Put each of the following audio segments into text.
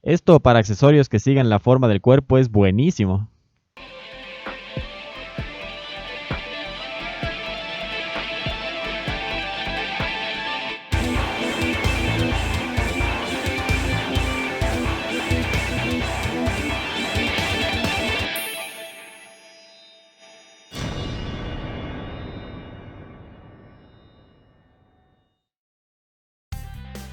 Esto para accesorios que sigan la forma del cuerpo es buenísimo.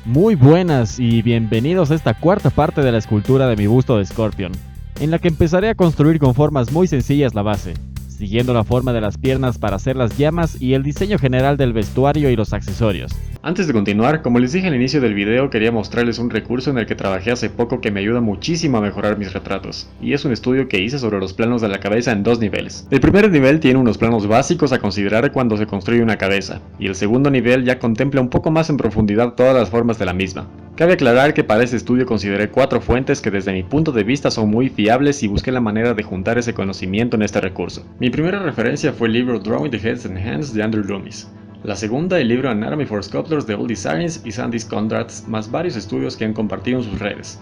Muy buenas y bienvenidos a esta cuarta parte de la escultura de mi busto de Scorpion, en la que empezaré a construir con formas muy sencillas la base, siguiendo la forma de las piernas para hacer las llamas y el diseño general del vestuario y los accesorios. Antes de continuar, como les dije al inicio del video, quería mostrarles un recurso en el que trabajé hace poco que me ayuda muchísimo a mejorar mis retratos, y es un estudio que hice sobre los planos de la cabeza en dos niveles. El primer nivel tiene unos planos básicos a considerar cuando se construye una cabeza, y el segundo nivel ya contempla un poco más en profundidad todas las formas de la misma. Cabe aclarar que para este estudio consideré 4 fuentes que desde mi punto de vista son muy fiables y busqué la manera de juntar ese conocimiento en este recurso. Mi primera referencia fue el libro Drawing the Heads and Hands de Andrew Loomis. La segunda, el libro Anatomy for Sculptors de Oldie Science y Sandy Condrats, más varios estudios que han compartido en sus redes.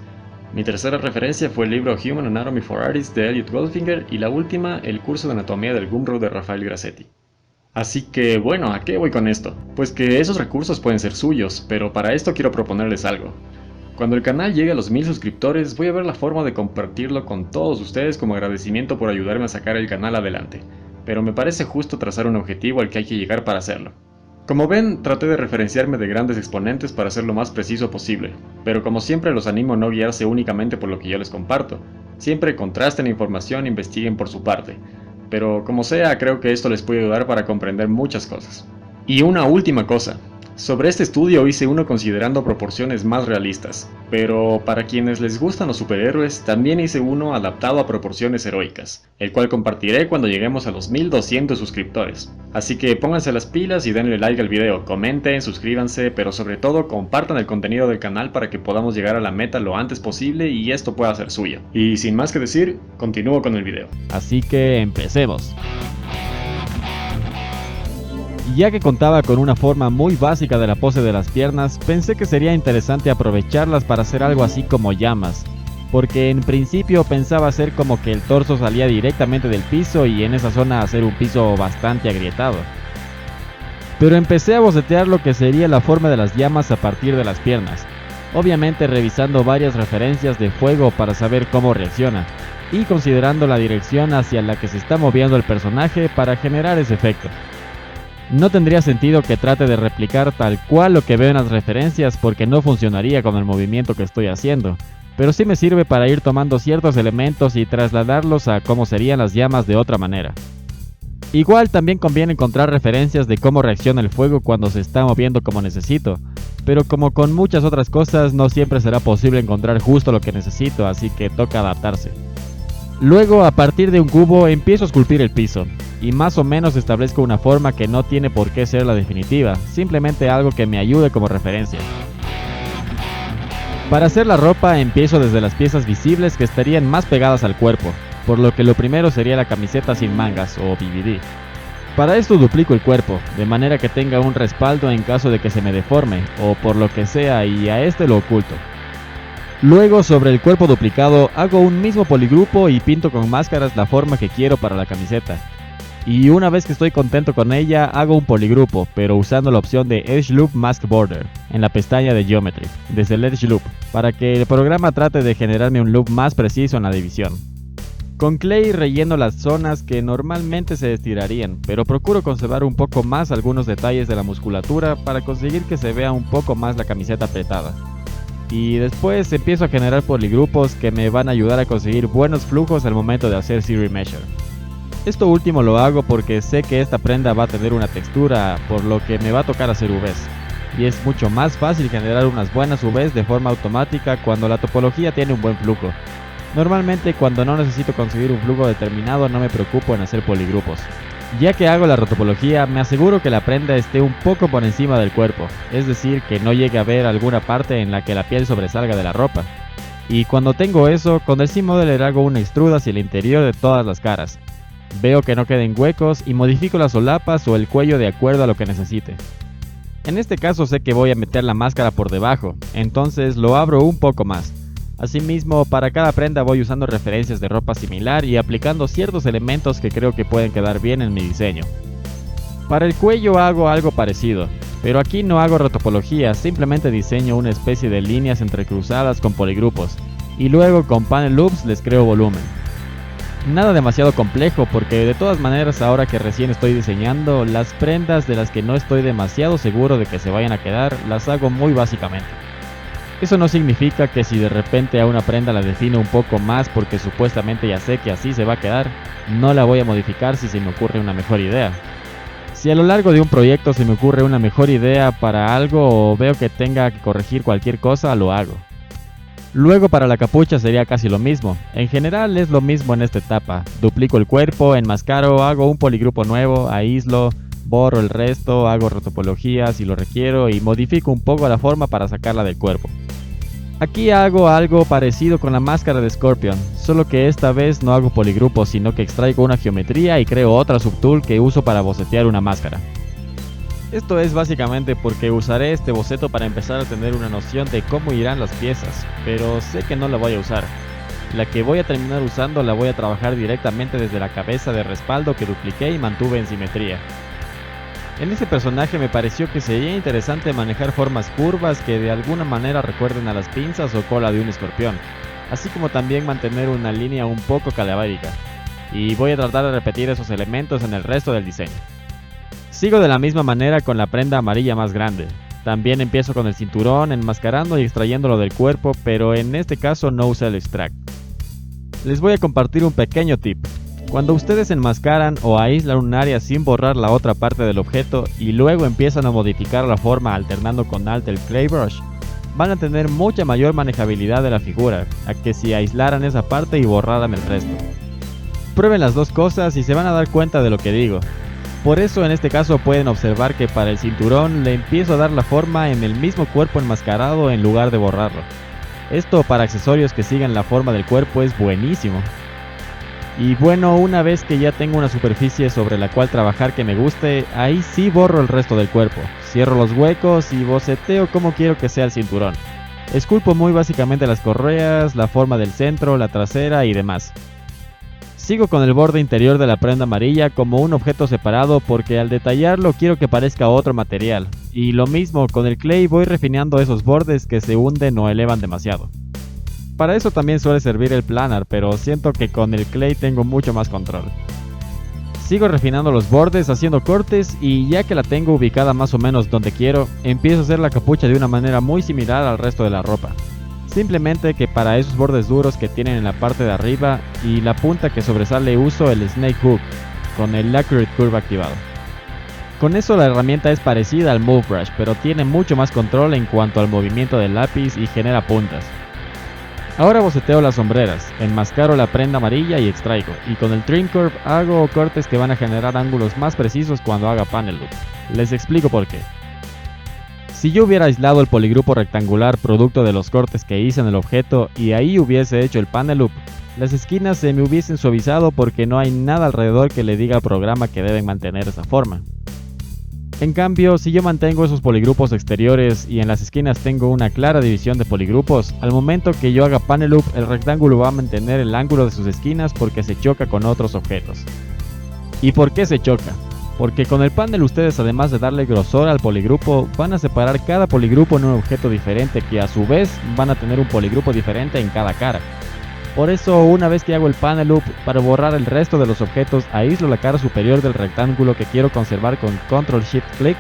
Mi tercera referencia fue el libro Human Anatomy for Artists de Elliot Goldfinger y la última, el curso de anatomía del Gumroad de Rafael Grassetti. Así que bueno, ¿a qué voy con esto? Pues que esos recursos pueden ser suyos, pero para esto quiero proponerles algo. Cuando el canal llegue a los 1000 suscriptores, voy a ver la forma de compartirlo con todos ustedes como agradecimiento por ayudarme a sacar el canal adelante, pero me parece justo trazar un objetivo al que hay que llegar para hacerlo. Como ven, traté de referenciarme de grandes exponentes para ser lo más preciso posible, pero como siempre los animo a no guiarse únicamente por lo que yo les comparto. Siempre contrasten la información e investiguen por su parte, pero como sea, creo que esto les puede ayudar para comprender muchas cosas. Y una última cosa. Sobre este estudio hice uno considerando proporciones más realistas, pero para quienes les gustan los superhéroes, también hice uno adaptado a proporciones heroicas, el cual compartiré cuando lleguemos a los 1200 suscriptores. Así que pónganse las pilas y denle like al video, comenten, suscríbanse, pero sobre todo compartan el contenido del canal para que podamos llegar a la meta lo antes posible y esto pueda ser suyo. Y sin más que decir, continúo con el video. Así que empecemos. Ya que contaba con una forma muy básica de la pose de las piernas, pensé que sería interesante aprovecharlas para hacer algo así como llamas, porque en principio pensaba hacer como que el torso salía directamente del piso y en esa zona hacer un piso bastante agrietado. Pero empecé a bocetear lo que sería la forma de las llamas a partir de las piernas, obviamente revisando varias referencias de fuego para saber cómo reacciona, y considerando la dirección hacia la que se está moviendo el personaje para generar ese efecto. No tendría sentido que trate de replicar tal cual lo que veo en las referencias porque no funcionaría con el movimiento que estoy haciendo, pero sí me sirve para ir tomando ciertos elementos y trasladarlos a cómo serían las llamas de otra manera. Igual también conviene encontrar referencias de cómo reacciona el fuego cuando se está moviendo como necesito, pero como con muchas otras cosas no siempre será posible encontrar justo lo que necesito, así que toca adaptarse. Luego, a partir de un cubo, empiezo a esculpir el piso, y más o menos establezco una forma que no tiene por qué ser la definitiva, simplemente algo que me ayude como referencia. Para hacer la ropa empiezo desde las piezas visibles que estarían más pegadas al cuerpo, por lo que lo primero sería la camiseta sin mangas o BVD. Para esto duplico el cuerpo, de manera que tenga un respaldo en caso de que se me deforme, o por lo que sea, y a este lo oculto. Luego, sobre el cuerpo duplicado, hago un mismo poligrupo y pinto con máscaras la forma que quiero para la camiseta. Y una vez que estoy contento con ella, hago un poligrupo, pero usando la opción de Edge Loop Mask Border, en la pestaña de Geometry, desde el Edge Loop, para que el programa trate de generarme un loop más preciso en la división. Con clay relleno las zonas que normalmente se estirarían, pero procuro conservar un poco más algunos detalles de la musculatura para conseguir que se vea un poco más la camiseta apretada. Y después empiezo a generar poligrupos que me van a ayudar a conseguir buenos flujos al momento de hacer Series Measure. Esto último lo hago porque sé que esta prenda va a tener una textura, por lo que me va a tocar hacer UVs. Y es mucho más fácil generar unas buenas UVs de forma automática cuando la topología tiene un buen flujo. Normalmente cuando no necesito conseguir un flujo determinado no me preocupo en hacer poligrupos. Ya que hago la rotopología, me aseguro que la prenda esté un poco por encima del cuerpo, es decir, que no llegue a haber alguna parte en la que la piel sobresalga de la ropa. Y cuando tengo eso, con el C-Modeler hago un extrude hacia el interior de todas las caras. Veo que no queden huecos y modifico las solapas o el cuello de acuerdo a lo que necesite. En este caso sé que voy a meter la máscara por debajo, entonces lo abro un poco más. Asimismo, para cada prenda voy usando referencias de ropa similar y aplicando ciertos elementos que creo que pueden quedar bien en mi diseño. Para el cuello hago algo parecido, pero aquí no hago retopología, simplemente diseño una especie de líneas entrecruzadas con poligrupos, y luego con panel loops les creo volumen. Nada demasiado complejo porque de todas maneras ahora que recién estoy diseñando, las prendas de las que no estoy demasiado seguro de que se vayan a quedar, las hago muy básicamente. Eso no significa que si de repente a una prenda la defino un poco más porque supuestamente ya sé que así se va a quedar, no la voy a modificar si se me ocurre una mejor idea. Si a lo largo de un proyecto se me ocurre una mejor idea para algo o veo que tenga que corregir cualquier cosa, lo hago. Luego para la capucha sería casi lo mismo. En general es lo mismo en esta etapa. Duplico el cuerpo, enmascaro, hago un poligrupo nuevo, aíslo, borro el resto, hago retopología si lo requiero y modifico un poco la forma para sacarla del cuerpo. Aquí hago algo parecido con la máscara de Scorpion, solo que esta vez no hago poligrupos, sino que extraigo una geometría y creo otra subtool que uso para bocetear una máscara. Esto es básicamente porque usaré este boceto para empezar a tener una noción de cómo irán las piezas, pero sé que no la voy a usar. La que voy a terminar usando la voy a trabajar directamente desde la cabeza de respaldo que dupliqué y mantuve en simetría. En este personaje me pareció que sería interesante manejar formas curvas que de alguna manera recuerden a las pinzas o cola de un escorpión, así como también mantener una línea un poco calavérica, y voy a tratar de repetir esos elementos en el resto del diseño. Sigo de la misma manera con la prenda amarilla más grande. También empiezo con el cinturón, enmascarando y extrayéndolo del cuerpo, pero en este caso no usé el extract. Les voy a compartir un pequeño tip. Cuando ustedes enmascaran o aíslan un área sin borrar la otra parte del objeto y luego empiezan a modificar la forma alternando con Alt el Clay Brush, van a tener mucha mayor manejabilidad de la figura, a que si aislaran esa parte y borraran el resto. Prueben las dos cosas y se van a dar cuenta de lo que digo. Por eso en este caso pueden observar que para el cinturón le empiezo a dar la forma en el mismo cuerpo enmascarado en lugar de borrarlo. Esto para accesorios que sigan la forma del cuerpo es buenísimo. Y bueno, una vez que ya tengo una superficie sobre la cual trabajar que me guste, ahí sí borro el resto del cuerpo, cierro los huecos y boceteo como quiero que sea el cinturón. Esculpo muy básicamente las correas, la forma del centro, la trasera y demás. Sigo con el borde interior de la prenda amarilla como un objeto separado porque al detallarlo quiero que parezca otro material, y lo mismo con el clay voy refinando esos bordes que se hunden o elevan demasiado. Para eso también suele servir el planar, pero siento que con el clay tengo mucho más control. Sigo refinando los bordes, haciendo cortes y ya que la tengo ubicada más o menos donde quiero, empiezo a hacer la capucha de una manera muy similar al resto de la ropa. Simplemente que para esos bordes duros que tienen en la parte de arriba y la punta que sobresale uso el Snake Hook con el Accurate Curve activado. Con eso la herramienta es parecida al Move Brush, pero tiene mucho más control en cuanto al movimiento del lápiz y genera puntas. Ahora boceteo las sombreras, enmascaro la prenda amarilla y extraigo, y con el Trim Curve hago cortes que van a generar ángulos más precisos cuando haga panel loop. Les explico por qué. Si yo hubiera aislado el poligrupo rectangular producto de los cortes que hice en el objeto y ahí hubiese hecho el panel loop, las esquinas se me hubiesen suavizado porque no hay nada alrededor que le diga al programa que deben mantener esa forma. En cambio, si yo mantengo esos poligrupos exteriores y en las esquinas tengo una clara división de poligrupos, al momento que yo haga panel loop, el rectángulo va a mantener el ángulo de sus esquinas porque se choca con otros objetos. ¿Y por qué se choca? Porque con el panel ustedes, además de darle grosor al poligrupo, van a separar cada poligrupo en un objeto diferente que a su vez van a tener un poligrupo diferente en cada cara. Por eso, una vez que hago el panel loop, para borrar el resto de los objetos, aíslo la cara superior del rectángulo que quiero conservar con Ctrl-Shift-Click.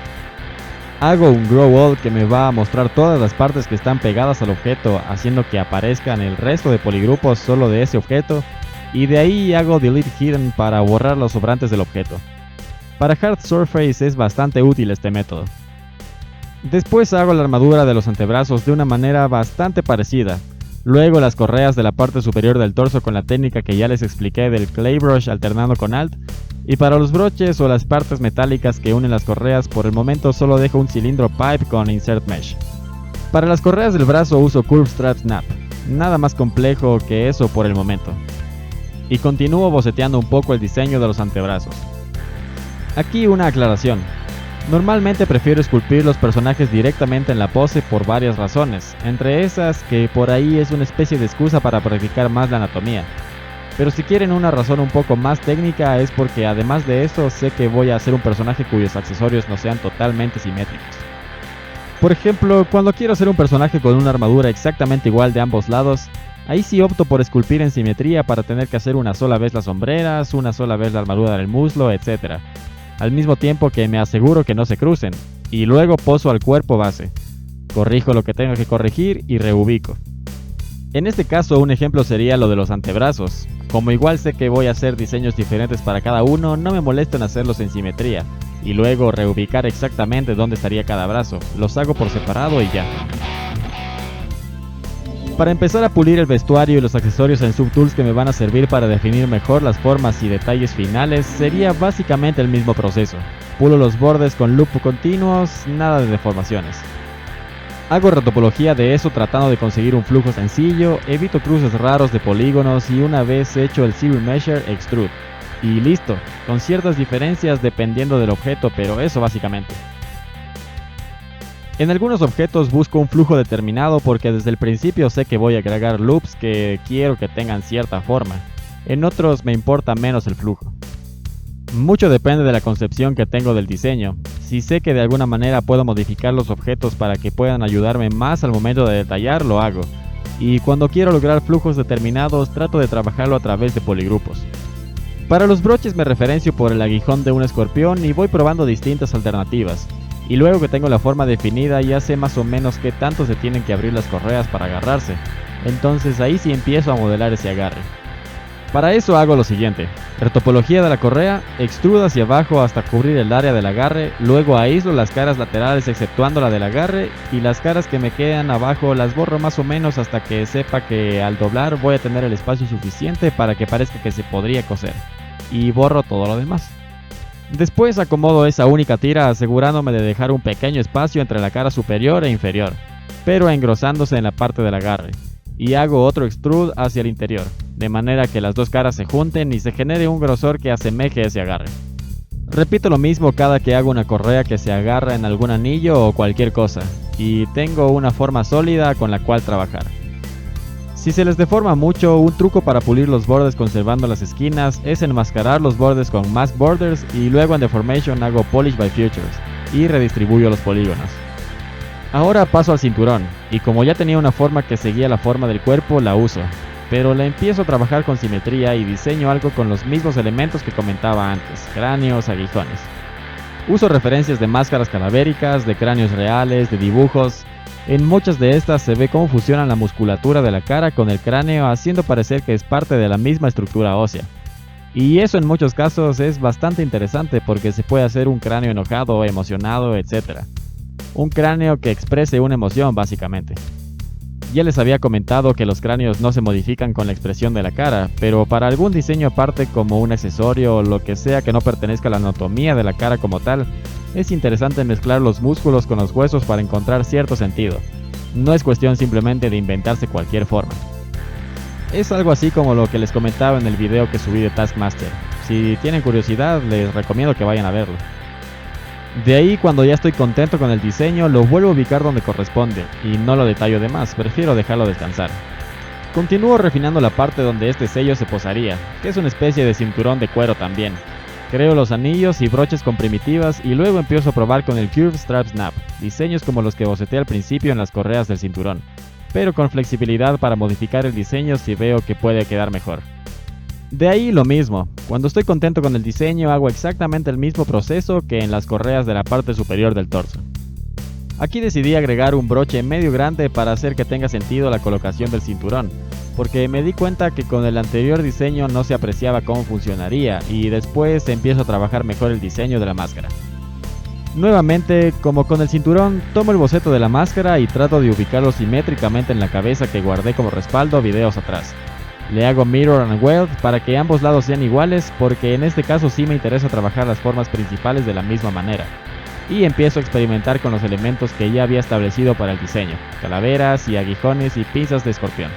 Hago un Grow All que me va a mostrar todas las partes que están pegadas al objeto, haciendo que aparezcan el resto de poligrupos solo de ese objeto. Y de ahí hago Delete Hidden para borrar los sobrantes del objeto. Para Hard Surface es bastante útil este método. Después hago la armadura de los antebrazos de una manera bastante parecida. Luego las correas de la parte superior del torso con la técnica que ya les expliqué del Clay Brush alternando con Alt. Y para los broches o las partes metálicas que unen las correas, por el momento solo dejo un cilindro pipe con Insert Mesh. Para las correas del brazo uso Curve Strap Snap. Nada más complejo que eso por el momento. Y continúo boceteando un poco el diseño de los antebrazos. Aquí una aclaración. Normalmente prefiero esculpir los personajes directamente en la pose por varias razones, entre esas que por ahí es una especie de excusa para practicar más la anatomía. Pero si quieren una razón un poco más técnica es porque además de eso sé que voy a hacer un personaje cuyos accesorios no sean totalmente simétricos. Por ejemplo, cuando quiero hacer un personaje con una armadura exactamente igual de ambos lados, ahí sí opto por esculpir en simetría para tener que hacer una sola vez las sombreras, una sola vez la armadura del muslo, etc. Al mismo tiempo que me aseguro que no se crucen, y luego poso al cuerpo base. Corrijo lo que tenga que corregir y reubico. En este caso un ejemplo sería lo de los antebrazos. Como igual sé que voy a hacer diseños diferentes para cada uno, no me molesto en hacerlos en simetría, y luego reubicar exactamente dónde estaría cada brazo. Los hago por separado y ya. Para empezar a pulir el vestuario y los accesorios en subtools que me van a servir para definir mejor las formas y detalles finales, sería básicamente el mismo proceso. Pulo los bordes con loop continuos, nada de deformaciones. Hago retopología de eso tratando de conseguir un flujo sencillo, evito cruces raros de polígonos y una vez hecho el Zero Measure, extrude. Y listo, con ciertas diferencias dependiendo del objeto, pero eso básicamente. En algunos objetos busco un flujo determinado porque desde el principio sé que voy a agregar loops que quiero que tengan cierta forma. En otros me importa menos el flujo. Mucho depende de la concepción que tengo del diseño. Si sé que de alguna manera puedo modificar los objetos para que puedan ayudarme más al momento de detallar, lo hago. Y cuando quiero lograr flujos determinados, trato de trabajarlo a través de poligrupos. Para los broches me referencio por el aguijón de un escorpión y voy probando distintas alternativas. Y luego que tengo la forma definida ya sé más o menos qué tanto se tienen que abrir las correas para agarrarse. Entonces ahí sí empiezo a modelar ese agarre. Para eso hago lo siguiente: retopología de la correa, extrudo hacia abajo hasta cubrir el área del agarre, luego aíslo las caras laterales exceptuando la del agarre y las caras que me quedan abajo las borro más o menos hasta que sepa que al doblar voy a tener el espacio suficiente para que parezca que se podría coser, y borro todo lo demás. Después acomodo esa única tira asegurándome de dejar un pequeño espacio entre la cara superior e inferior, pero engrosándose en la parte del agarre, y hago otro extrude hacia el interior, de manera que las dos caras se junten y se genere un grosor que asemeje ese agarre. Repito lo mismo cada que hago una correa que se agarra en algún anillo o cualquier cosa, y tengo una forma sólida con la cual trabajar. Si se les deforma mucho, un truco para pulir los bordes conservando las esquinas es enmascarar los bordes con Mask Borders y luego en Deformation hago Polish by Futures y redistribuyo los polígonos. Ahora paso al cinturón, y como ya tenía una forma que seguía la forma del cuerpo, la uso, pero la empiezo a trabajar con simetría y diseño algo con los mismos elementos que comentaba antes, cráneos, aguijones. Uso referencias de máscaras cadavéricas, de cráneos reales, de dibujos. En muchas de estas se ve cómo fusionan la musculatura de la cara con el cráneo haciendo parecer que es parte de la misma estructura ósea. Y eso en muchos casos es bastante interesante porque se puede hacer un cráneo enojado, emocionado, etc. Un cráneo que exprese una emoción básicamente. Ya les había comentado que los cráneos no se modifican con la expresión de la cara, pero para algún diseño aparte como un accesorio o lo que sea que no pertenezca a la anatomía de la cara como tal, es interesante mezclar los músculos con los huesos para encontrar cierto sentido. No es cuestión simplemente de inventarse cualquier forma. Es algo así como lo que les comentaba en el video que subí de Taskmaster. Si tienen curiosidad, les recomiendo que vayan a verlo. De ahí, cuando ya estoy contento con el diseño, lo vuelvo a ubicar donde corresponde, y no lo detallo de más, prefiero dejarlo descansar. Continúo refinando la parte donde este sello se posaría, que es una especie de cinturón de cuero también. Creo los anillos y broches con primitivas y luego empiezo a probar con el Curve Strap Snap, diseños como los que boceté al principio en las correas del cinturón, pero con flexibilidad para modificar el diseño si veo que puede quedar mejor. De ahí lo mismo, cuando estoy contento con el diseño hago exactamente el mismo proceso que en las correas de la parte superior del torso. Aquí decidí agregar un broche medio grande para hacer que tenga sentido la colocación del cinturón, porque me di cuenta que con el anterior diseño no se apreciaba cómo funcionaría y después empiezo a trabajar mejor el diseño de la máscara. Nuevamente, como con el cinturón, tomo el boceto de la máscara y trato de ubicarlo simétricamente en la cabeza que guardé como respaldo videos atrás. Le hago Mirror and Weld para que ambos lados sean iguales porque en este caso sí me interesa trabajar las formas principales de la misma manera. Y empiezo a experimentar con los elementos que ya había establecido para el diseño, calaveras y aguijones y pinzas de escorpión.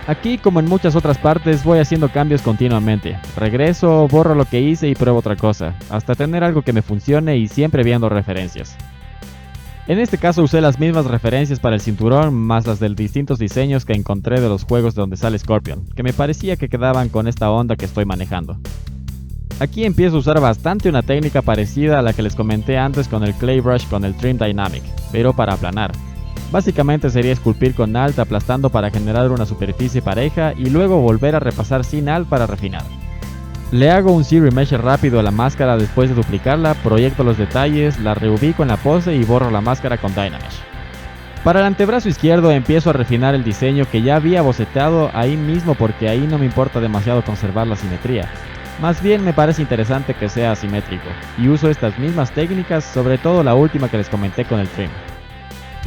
Aquí, como en muchas otras partes, voy haciendo cambios continuamente. Regreso, borro lo que hice y pruebo otra cosa, hasta tener algo que me funcione y siempre viendo referencias. En este caso usé las mismas referencias para el cinturón, más las de distintos diseños que encontré de los juegos donde sale Scorpion, que me parecía que quedaban con esta onda que estoy manejando. Aquí empiezo a usar bastante una técnica parecida a la que les comenté antes con el Clay Brush con el Trim Dynamic, pero para aplanar. Básicamente sería esculpir con Alt aplastando para generar una superficie pareja y luego volver a repasar sin Alt para refinar. Le hago un Z-Remesh rápido a la máscara después de duplicarla, proyecto los detalles, la reubico en la pose y borro la máscara con Dynamesh. Para el antebrazo izquierdo empiezo a refinar el diseño que ya había boceteado ahí mismo porque ahí no me importa demasiado conservar la simetría. Más bien me parece interesante que sea asimétrico, y uso estas mismas técnicas, sobre todo la última que les comenté con el trim.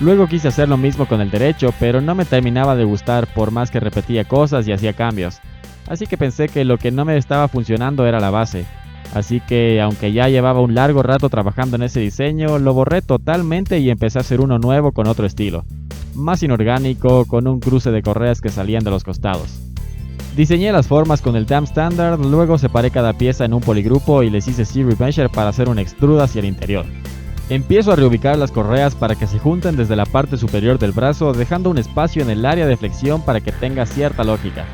Luego quise hacer lo mismo con el derecho, pero no me terminaba de gustar por más que repetía cosas y hacía cambios. Así que pensé que lo que no me estaba funcionando era la base. Así que, aunque ya llevaba un largo rato trabajando en ese diseño, lo borré totalmente y empecé a hacer uno nuevo con otro estilo. Más inorgánico, con un cruce de correas que salían de los costados. Diseñé las formas con el DAM Standard, luego separé cada pieza en un poligrupo y les hice Z-Remesher para hacer un extrude hacia el interior. Empiezo a reubicar las correas para que se junten desde la parte superior del brazo, dejando un espacio en el área de flexión para que tenga cierta lógica.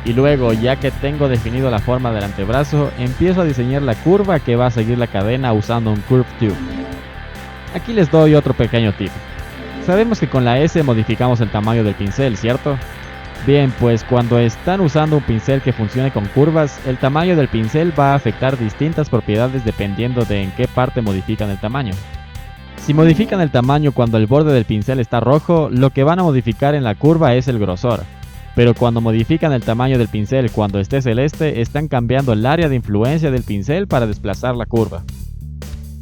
Y luego, ya que tengo definido la forma del antebrazo, empiezo a diseñar la curva que va a seguir la cadena usando un Curve Tube. Aquí les doy otro pequeño tip. Sabemos que con la S modificamos el tamaño del pincel, ¿cierto? Bien, pues cuando están usando un pincel que funcione con curvas, el tamaño del pincel va a afectar distintas propiedades dependiendo de en qué parte modifican el tamaño. Si modifican el tamaño cuando el borde del pincel está rojo, lo que van a modificar en la curva es el grosor. Pero cuando modifican el tamaño del pincel cuando esté celeste, están cambiando el área de influencia del pincel para desplazar la curva.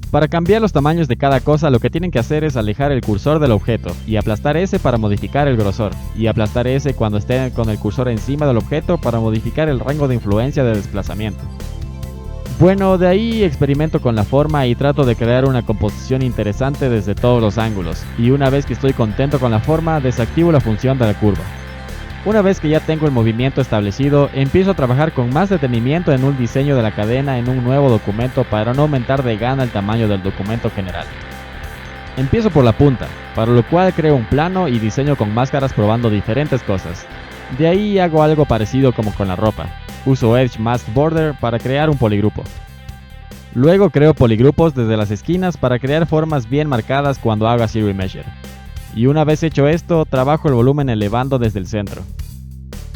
Para cambiar los tamaños de cada cosa, lo que tienen que hacer es alejar el cursor del objeto y aplastar S para modificar el grosor, y aplastar S cuando esté con el cursor encima del objeto para modificar el rango de influencia de desplazamiento. Bueno, de ahí experimento con la forma y trato de crear una composición interesante desde todos los ángulos, y una vez que estoy contento con la forma, desactivo la función de la curva. Una vez que ya tengo el movimiento establecido, empiezo a trabajar con más detenimiento en un diseño de la cadena en un nuevo documento para no aumentar de gana el tamaño del documento general. Empiezo por la punta, para lo cual creo un plano y diseño con máscaras probando diferentes cosas. De ahí hago algo parecido como con la ropa. Uso Edge Mask Border para crear un poligrupo. Luego creo poligrupos desde las esquinas para crear formas bien marcadas cuando hago Z-Remeasure. Y una vez hecho esto, trabajo el volumen elevando desde el centro.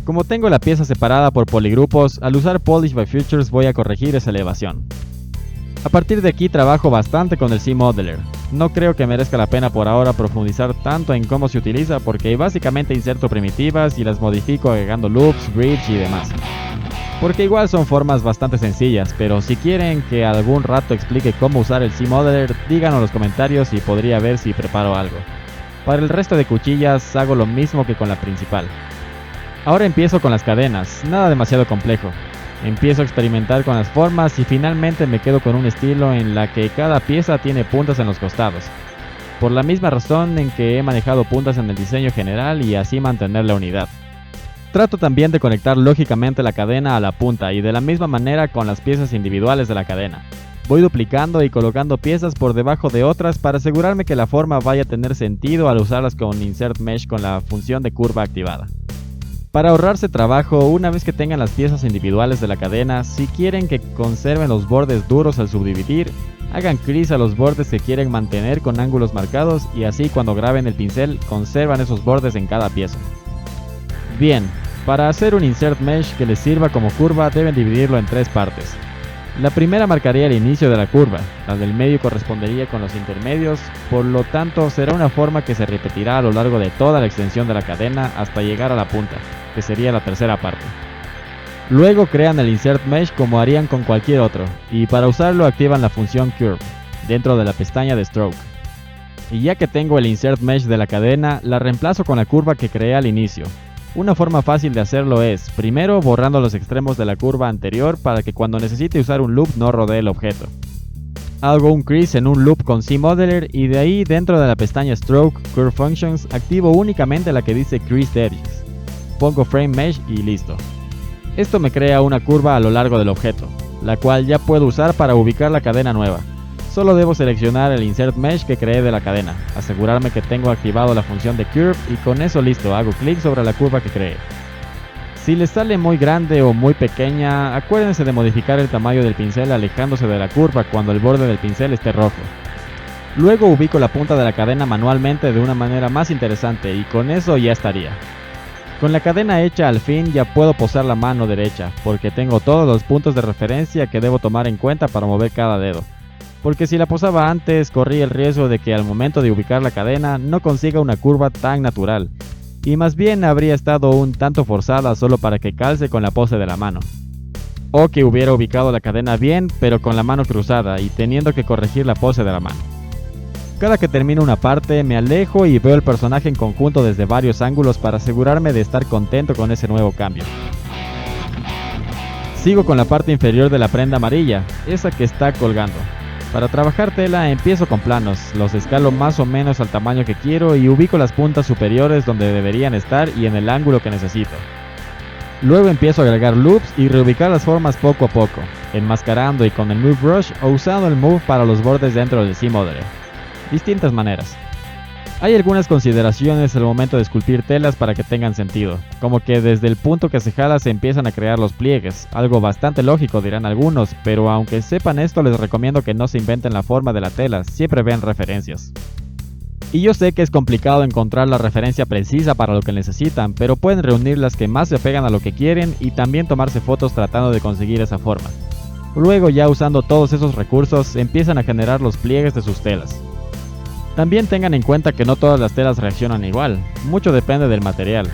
Como tengo la pieza separada por poligrupos, al usar Polish by Futures voy a corregir esa elevación. A partir de aquí trabajo bastante con el C-Modeler. No creo que merezca la pena por ahora profundizar tanto en cómo se utiliza porque básicamente inserto primitivas y las modifico agregando loops, bridge y demás. Porque igual son formas bastante sencillas, pero si quieren que algún rato explique cómo usar el C-Modeler, díganlo en los comentarios y podría ver si preparo algo. Para el resto de cuchillas hago lo mismo que con la principal. Ahora empiezo con las cadenas, nada demasiado complejo. Empiezo a experimentar con las formas y finalmente me quedo con un estilo en la que cada pieza tiene puntas en los costados. Por la misma razón en que he manejado puntas en el diseño general y así mantener la unidad. Trato también de conectar lógicamente la cadena a la punta y de la misma manera con las piezas individuales de la cadena. Voy duplicando y colocando piezas por debajo de otras para asegurarme que la forma vaya a tener sentido al usarlas con Insert Mesh con la función de curva activada. Para ahorrarse trabajo, una vez que tengan las piezas individuales de la cadena, si quieren que conserven los bordes duros al subdividir, hagan crease a los bordes que quieren mantener con ángulos marcados y así cuando graben el pincel conservan esos bordes en cada pieza. Bien, para hacer un Insert Mesh que les sirva como curva deben dividirlo en tres partes. La primera marcaría el inicio de la curva, la del medio correspondería con los intermedios, por lo tanto será una forma que se repetirá a lo largo de toda la extensión de la cadena hasta llegar a la punta, que sería la tercera parte. Luego crean el Insert Mesh como harían con cualquier otro, y para usarlo activan la función Curve, dentro de la pestaña de Stroke. Y ya que tengo el Insert Mesh de la cadena, la reemplazo con la curva que creé al inicio. Una forma fácil de hacerlo es, primero borrando los extremos de la curva anterior para que cuando necesite usar un loop no rodee el objeto. Hago un crease en un loop con C-Modeler y de ahí dentro de la pestaña Stroke Curve Functions activo únicamente la que dice Creased Edges. pongo frame mesh y listo. Esto me crea una curva a lo largo del objeto, la cual ya puedo usar para ubicar la cadena nueva. Solo debo seleccionar el insert mesh que creé de la cadena, asegurarme que tengo activado la función de curve y con eso listo, hago clic sobre la curva que creé. Si les sale muy grande o muy pequeña, acuérdense de modificar el tamaño del pincel alejándose de la curva cuando el borde del pincel esté rojo. Luego ubico la punta de la cadena manualmente de una manera más interesante y con eso ya estaría. Con la cadena hecha al fin ya puedo posar la mano derecha, porque tengo todos los puntos de referencia que debo tomar en cuenta para mover cada dedo. Porque si la posaba antes, corría el riesgo de que al momento de ubicar la cadena no consiga una curva tan natural, y más bien habría estado un tanto forzada solo para que calce con la pose de la mano. O que hubiera ubicado la cadena bien, pero con la mano cruzada y teniendo que corregir la pose de la mano. Cada que termino una parte, me alejo y veo el personaje en conjunto desde varios ángulos para asegurarme de estar contento con ese nuevo cambio. Sigo con la parte inferior de la prenda amarilla, esa que está colgando. Para trabajar tela empiezo con planos, los escalo más o menos al tamaño que quiero y ubico las puntas superiores donde deberían estar y en el ángulo que necesito. Luego empiezo a agregar loops y reubicar las formas poco a poco, enmascarando y con el Move Brush o usando el Move para los bordes dentro del C-Modeler. Distintas maneras. Hay algunas consideraciones al momento de esculpir telas para que tengan sentido, como que desde el punto que se jala se empiezan a crear los pliegues, algo bastante lógico dirán algunos, pero aunque sepan esto les recomiendo que no se inventen la forma de la tela, siempre vean referencias. Y yo sé que es complicado encontrar la referencia precisa para lo que necesitan, pero pueden reunir las que más se apegan a lo que quieren y también tomarse fotos tratando de conseguir esa forma. Luego ya usando todos esos recursos empiezan a generar los pliegues de sus telas. También tengan en cuenta que no todas las telas reaccionan igual, mucho depende del material.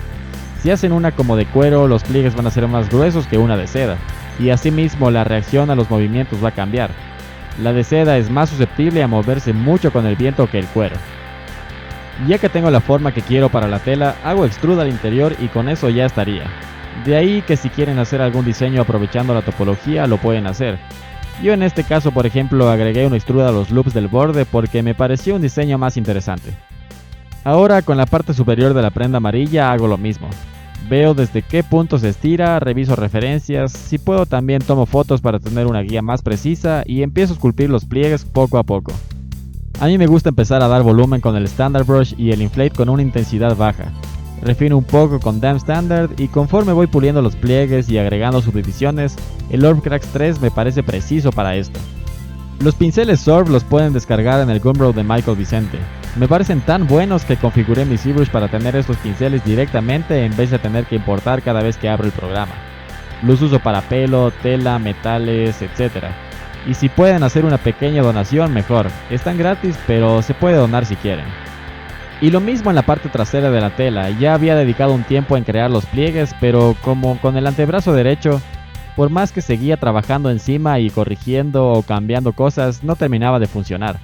Si hacen una como de cuero, los pliegues van a ser más gruesos que una de seda, y asimismo la reacción a los movimientos va a cambiar. La de seda es más susceptible a moverse mucho con el viento que el cuero. Ya que tengo la forma que quiero para la tela, hago extrude al interior y con eso ya estaría. De ahí que si quieren hacer algún diseño aprovechando la topología, lo pueden hacer. Yo en este caso, por ejemplo, agregué un extrude a los loops del borde porque me pareció un diseño más interesante. Ahora con la parte superior de la prenda amarilla hago lo mismo. Veo desde qué punto se estira, reviso referencias, si puedo también tomo fotos para tener una guía más precisa y empiezo a esculpir los pliegues poco a poco. A mí me gusta empezar a dar volumen con el Standard Brush y el Inflate con una intensidad baja. Refino un poco con Damp Standard y conforme voy puliendo los pliegues y agregando subdivisiones, el Orb Cracks 3 me parece preciso para esto. Los pinceles Orb los pueden descargar en el Gumroad de Michael Vicente. Me parecen tan buenos que configuré mi ZBrush para tener estos pinceles directamente en vez de tener que importar cada vez que abro el programa. Los uso para pelo, tela, metales, etc. Y si pueden hacer una pequeña donación mejor, están gratis pero se puede donar si quieren. Y lo mismo en la parte trasera de la tela, ya había dedicado un tiempo en crear los pliegues, pero como con el antebrazo derecho, por más que seguía trabajando encima y corrigiendo o cambiando cosas, no terminaba de funcionar.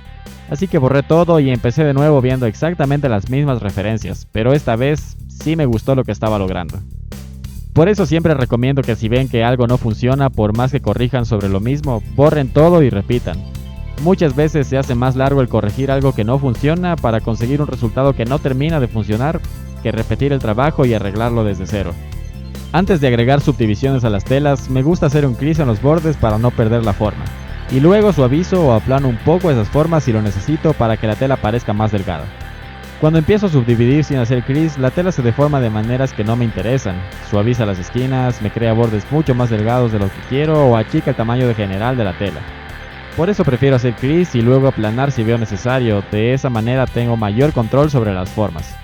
Así que borré todo y empecé de nuevo viendo exactamente las mismas referencias, pero esta vez sí me gustó lo que estaba logrando. Por eso siempre recomiendo que si ven que algo no funciona, por más que corrijan sobre lo mismo, borren todo y repitan. Muchas veces se hace más largo el corregir algo que no funciona para conseguir un resultado que no termina de funcionar que repetir el trabajo y arreglarlo desde cero. Antes de agregar subdivisiones a las telas, me gusta hacer un crease en los bordes para no perder la forma. Y luego suavizo o aplano un poco esas formas si lo necesito para que la tela parezca más delgada. Cuando empiezo a subdividir sin hacer crease, la tela se deforma de maneras que no me interesan. Suaviza las esquinas, me crea bordes mucho más delgados de lo que quiero o achica el tamaño general de la tela. Por eso prefiero hacer crease y luego aplanar si veo necesario, de esa manera tengo mayor control sobre las formas.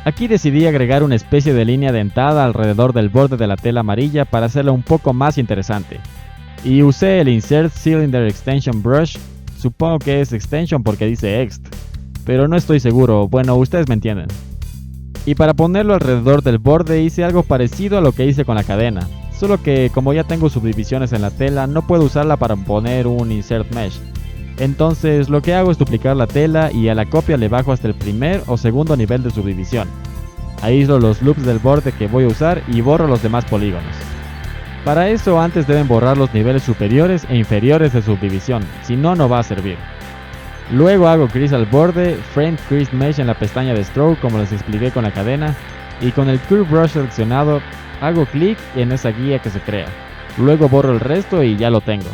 Aquí decidí agregar una especie de línea dentada alrededor del borde de la tela amarilla para hacerla un poco más interesante. Y usé el Insert Cylinder Extension Brush, supongo que es Extension porque dice Ext, pero no estoy seguro, bueno ustedes me entienden. Y para ponerlo alrededor del borde hice algo parecido a lo que hice con la cadena. Solo que como ya tengo subdivisiones en la tela, no puedo usarla para poner un Insert Mesh. Entonces lo que hago es duplicar la tela y a la copia le bajo hasta el primer o segundo nivel de subdivisión. Aíslo los loops del borde que voy a usar y borro los demás polígonos. Para eso antes deben borrar los niveles superiores e inferiores de subdivisión, si no, no va a servir. Luego hago crease al borde, Frame Crease Mesh en la pestaña de Stroke como les expliqué con la cadena, y con el Curve Brush seleccionado hago clic en esa guía que se crea. Luego borro el resto y ya lo tengo.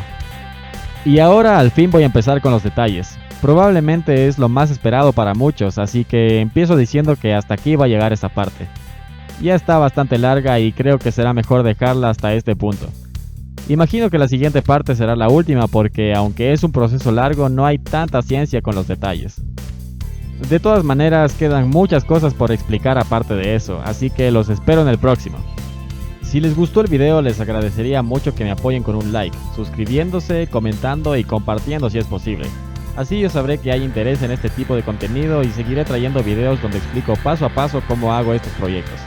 Y ahora al fin voy a empezar con los detalles. Probablemente es lo más esperado para muchos, así que empiezo diciendo que hasta aquí va a llegar esta parte. Ya está bastante larga y creo que será mejor dejarla hasta este punto. Imagino que la siguiente parte será la última porque aunque es un proceso largo no hay tanta ciencia con los detalles. De todas maneras quedan muchas cosas por explicar aparte de eso, así que los espero en el próximo. Si les gustó el video les agradecería mucho que me apoyen con un like, suscribiéndose, comentando y compartiendo si es posible. Así yo sabré que hay interés en este tipo de contenido y seguiré trayendo videos donde explico paso a paso cómo hago estos proyectos.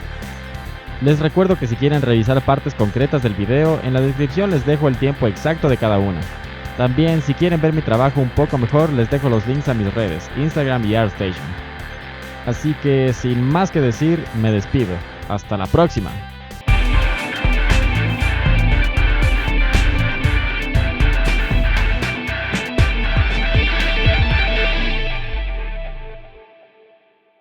Les recuerdo que si quieren revisar partes concretas del video, en la descripción les dejo el tiempo exacto de cada una. También si quieren ver mi trabajo un poco mejor les dejo los links a mis redes, Instagram y ArtStation. Así que sin más que decir, me despido. Hasta la próxima.